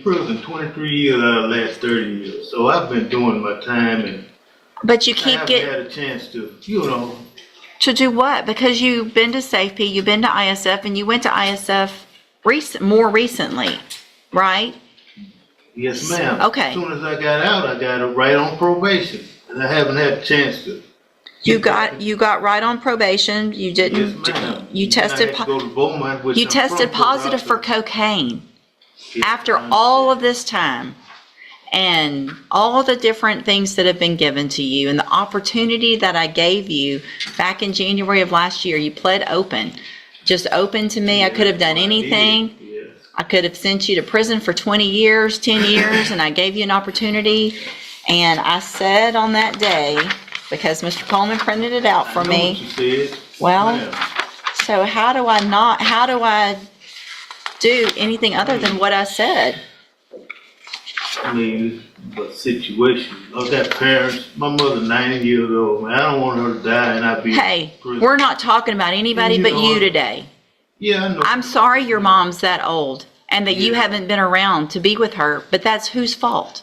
prison 23 years out of the last 30 years. So I've been doing my time, and But you I keep haven't had a chance to, to do what? Because you've been to SafeP, you've been to ISF, and you went to ISF more recently, right? Yes, ma'am. Okay. As soon as I got out, I got it right on probation, and I haven't had a chance to. You got right on probation. You didn't. Yes, ma'am. You tested. Go to Beaumont, which You I'm tested from, positive for cocaine Yes, after I all of understand. this time, and all the different things that have been given to you, and the opportunity that I gave you back in January of last year. You pled open, just open to me. I could have done anything. Yes. I could have sent you to prison for 20 years, 10 years, and I gave you an opportunity. And I said on that day, because Mr. Coleman printed it out for I know me. what you said. Well, Ma'am. so how do I do anything other than what I said? I mean, it's a situation. I've got parents. My mother's 90 years old, man. I don't want her to die and I be Hey, in prison. we're not talking about anybody but you today. Yeah, I know. I'm sorry your mom's that old and that you Yeah. haven't been around to be with her, but that's whose fault?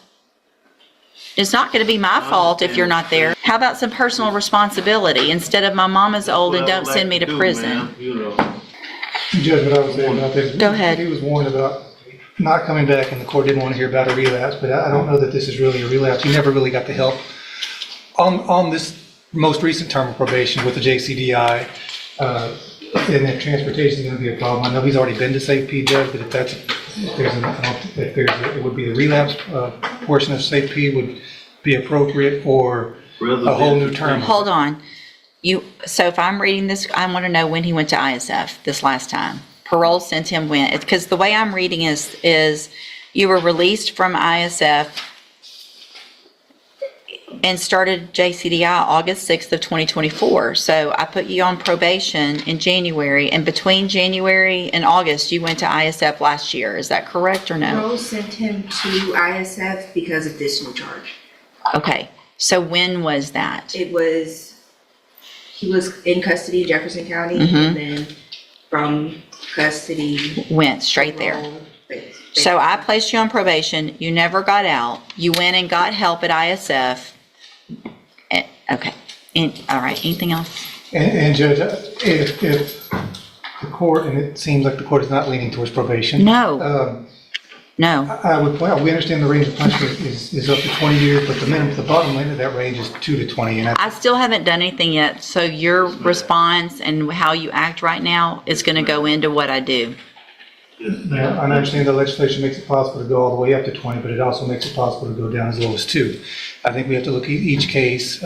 It's not going to be my fault if you're not there. How about some personal responsibility instead of my mom is old and don't send me to prison? Man, Judge, what I was saying about this. Go ahead. He was warned about not coming back, and the court didn't want to hear about a relapse, but I don't know that this is really a relapse. You never really got the help. On this most recent term of probation with the JCDI, and if transportation is going to be a problem, I know he's already been to SafeP, Judge, but it would be the relapse portion of SafeP would be appropriate, or a whole new term. Hold on. So if I'm reading this, I want to know when he went to ISF this last time. Parole sent him when, because the way I'm reading is you were released from ISF and started JCDI August 6th of 2024. So I put you on probation in January, and between January and August, you went to ISF last year. Is that correct or no? Rose sent him to ISF because of this new charge. Okay. So when was that? He was in custody in Jefferson County, Mhm. and then from custody. Went straight there. So I placed you on probation. You never got out. You went and got help at ISF. Okay. All right. Anything else? And Judge, if the court, and it seems like the court is not leaning towards probation. No. No. I would point out, we understand the range of punishment is up to 20 years, but the bottom line of that range is 2 to 20. And I still haven't done anything yet. So your response and how you act right now is going to go into what I do. I understand the legislation makes it possible to go all the way up to 20, but it also makes it possible to go down as low as 2. I think we have to look at each case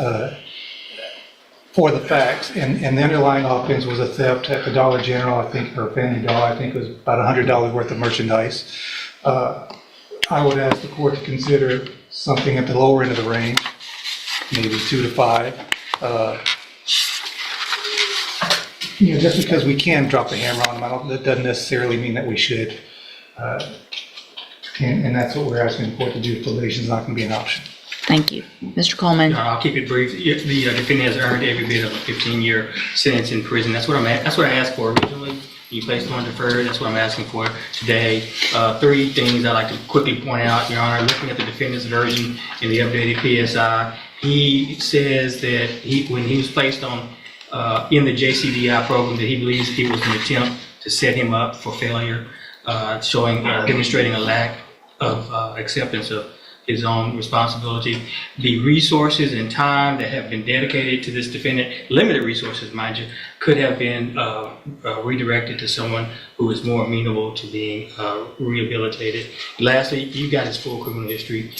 for the facts, and the underlying offense was a theft at the Dollar General, I think, or Family Dollar. I think it was about $100 worth of merchandise. I would ask the court to consider something at the lower end of the range, maybe 2 to 5. Just because we can drop the hammer on them, that doesn't necessarily mean that we should. And that's what we're asking the court to do. Probation is not going to be an option. Thank you. Mr. Coleman. I'll keep it brief. The defendant has earned every bit of a 15-year sentence in prison. That's what I asked for originally. You placed on deferred. That's what I'm asking for today. 3 things I'd like to quickly point out, Your Honor. Looking at the defendant's version in the updated PSI, he says that when he was placed on in the JCDI program, that he believes it was an attempt to set him up for failure, demonstrating a lack of acceptance of his own responsibility. The resources and time that have been dedicated to this defendant, limited resources, mind you, could have been redirected to someone who is more amenable to being rehabilitated. Lastly, you got his full criminal history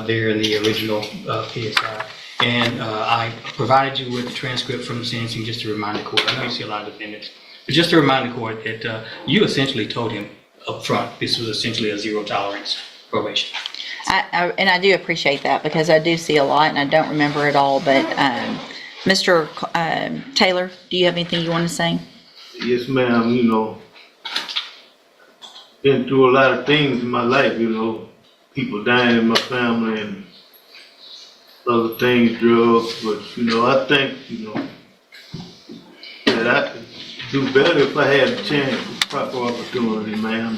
there in the original PSI. And I provided you with the transcript from the sentencing just to remind the court. I know you see a lot of defendants, but just to remind the court that you essentially told him up front this was essentially a zero tolerance probation. And I do appreciate that because I do see a lot and I don't remember it all. But Mr. Taylor, do you have anything you want to say? Yes, ma'am. Been through a lot of things in my life. People dying in my family and other things, drugs. But I think that I could do better if I had a chance, proper opportunity, ma'am.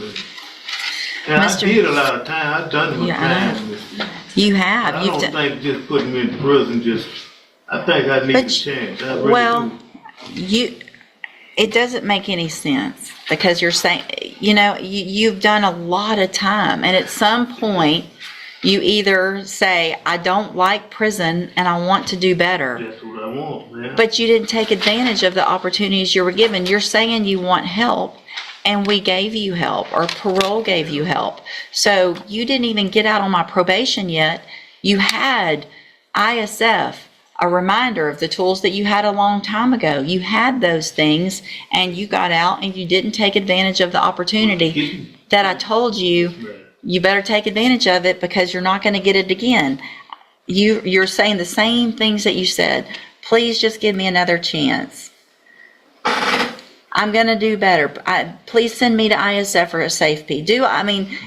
And I Mr. did a lot of time, I done my Yeah, I time. You I have. You've don't done. think just putting me in prison I think I need a But chance, I really well, do. it doesn't make any sense because you're saying, you've done a lot of time, and at some point, you either say, I don't like prison and I want to do better, That's what I want, man. but you didn't take advantage of the opportunities you were given. You're saying you want help, and we gave you help, or parole gave you help. So you didn't even get out on my probation yet. You had ISF, a reminder of the tools that you had a long time ago. You had those things, and you got out, and you didn't take advantage of the opportunity that I told you. You better take advantage of it because you're not going to get it again. You're saying the same things that you said. Please just give me another chance. I'm going to do better. Please send me to ISF or a safety.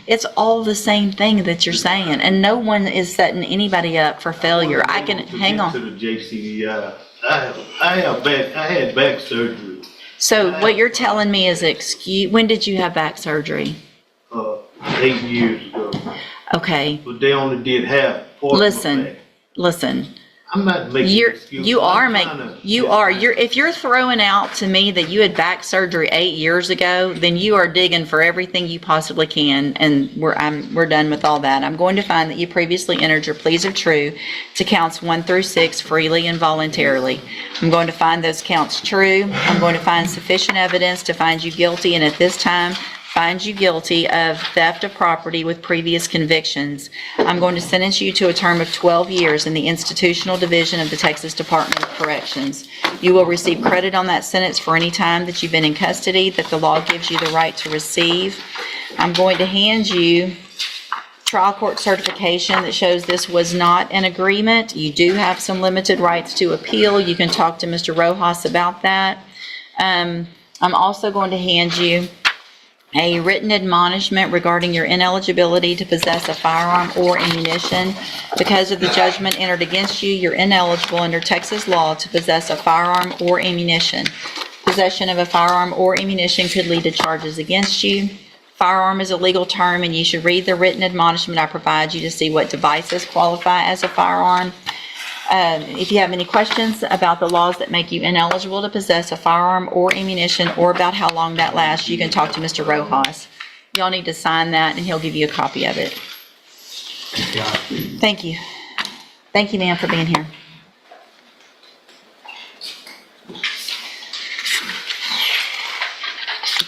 It's all the same thing that you're saying, and no one is setting anybody up for failure. Hang on. To the JCDI. I had back surgery. So what you're telling me is when did you have back surgery? 8 years ago. Okay. But they only did half. Part Listen. of my back. Listen. I'm not making excuses. If you're throwing out to me that you had back surgery 8 years ago, then you are digging for everything you possibly can, and we're done with all that. I'm going to find that you previously entered your pleas are true to counts 1 through 6 freely and voluntarily. I'm going to find those counts true. I'm going to find sufficient evidence to find you guilty, and at this time, find you guilty of theft of property with previous convictions. I'm going to sentence you to a term of 12 years in the Institutional Division of the Texas Department of Corrections. You will receive credit on that sentence for any time that you've been in custody that the law gives you the right to receive. I'm going to hand you trial court certification that shows this was not an agreement. You do have some limited rights to appeal. You can talk to Mr. Rojas about that. I'm also going to hand you a written admonishment regarding your ineligibility to possess a firearm or ammunition. Because of the judgment entered against you, you're ineligible under Texas law to possess a firearm or ammunition. Possession of a firearm or ammunition could lead to charges against you. Firearm is a legal term, and you should read the written admonishment I provide you to see what devices qualify as a firearm. If you have any questions about the laws that make you ineligible to possess a firearm or ammunition, or about how long that lasts, you can talk to Mr. Rojas. Y'all need to sign that, and he'll give you a copy of it. Thank you. Thank you, ma'am, for being here.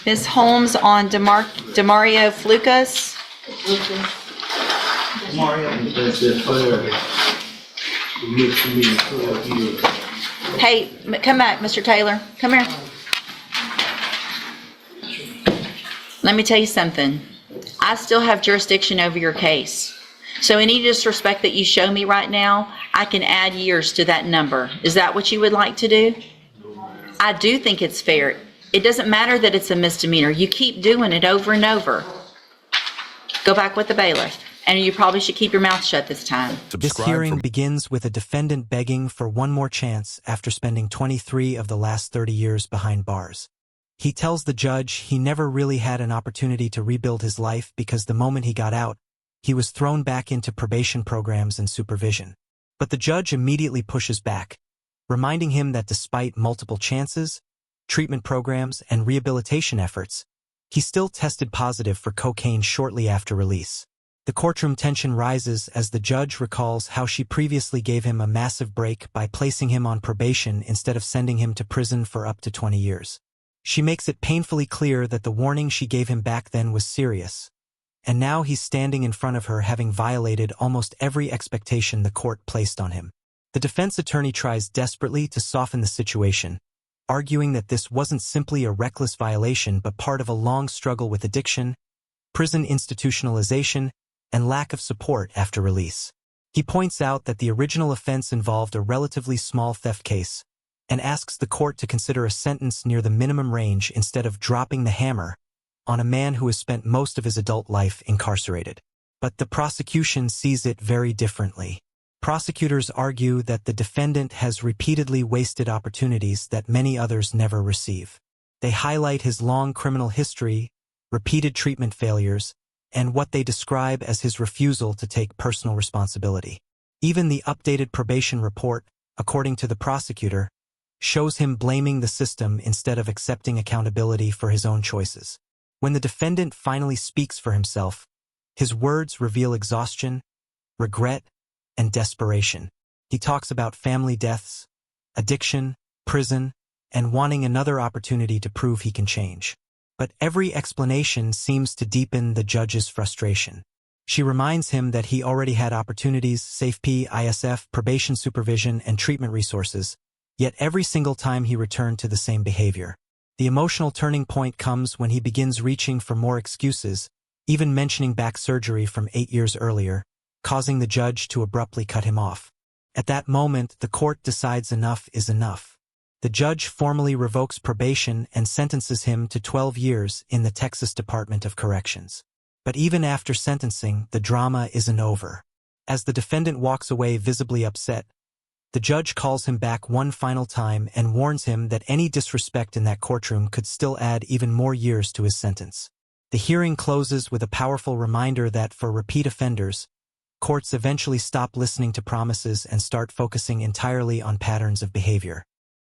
Ms. Holmes on Demario Flukas. That's it, fair. Look to me, 12 years. Hey, come back, Mr. Taylor. Come here. Let me tell you something. I still have jurisdiction over your case. So any disrespect that you show me right now, I can add years to that number. Is that what you would like to do? I do think it's fair. It doesn't matter that it's a misdemeanor. You keep doing it over and over. Go back with the bailiff. And you probably should keep your mouth shut this time. This hearing begins with a defendant begging for one more chance after spending 23 of the last 30 years behind bars. He tells the judge he never really had an opportunity to rebuild his life because the moment he got out, he was thrown back into probation programs and supervision. But the judge immediately pushes back, reminding him that despite multiple chances, treatment programs, and rehabilitation efforts, he still tested positive for cocaine shortly after release. The courtroom tension rises as the judge recalls how she previously gave him a massive break by placing him on probation instead of sending him to prison for up to 20 years. She makes it painfully clear that the warning she gave him back then was serious, and now he's standing in front of her having violated almost every expectation the court placed on him. The defense attorney tries desperately to soften the situation, arguing that this wasn't simply a reckless violation but part of a long struggle with addiction, prison institutionalization, and lack of support after release. He points out that the original offense involved a relatively small theft case, and asks the court to consider a sentence near the minimum range instead of dropping the hammer on a man who has spent most of his adult life incarcerated. But the prosecution sees it very differently. Prosecutors argue that the defendant has repeatedly wasted opportunities that many others never receive. They highlight his long criminal history, repeated treatment failures, and what they describe as his refusal to take personal responsibility. Even the updated probation report, according to the prosecutor, shows him blaming the system instead of accepting accountability for his own choices. When the defendant finally speaks for himself, his words reveal exhaustion, regret, and desperation. He talks about family deaths, addiction, prison, and wanting another opportunity to prove he can change. But every explanation seems to deepen the judge's frustration. She reminds him that he already had opportunities, SafeP, ISF, probation supervision, and treatment resources, yet every single time he returned to the same behavior. The emotional turning point comes when he begins reaching for more excuses, even mentioning back surgery from 8 years earlier, causing the judge to abruptly cut him off. At that moment, the court decides enough is enough. The judge formally revokes probation and sentences him to 12 years in the Texas Department of Corrections. But even after sentencing, the drama isn't over. As the defendant walks away visibly upset, the judge calls him back one final time and warns him that any disrespect in that courtroom could still add even more years to his sentence. The hearing closes with a powerful reminder that for repeat offenders, courts eventually stop listening to promises and start focusing entirely on patterns of behavior.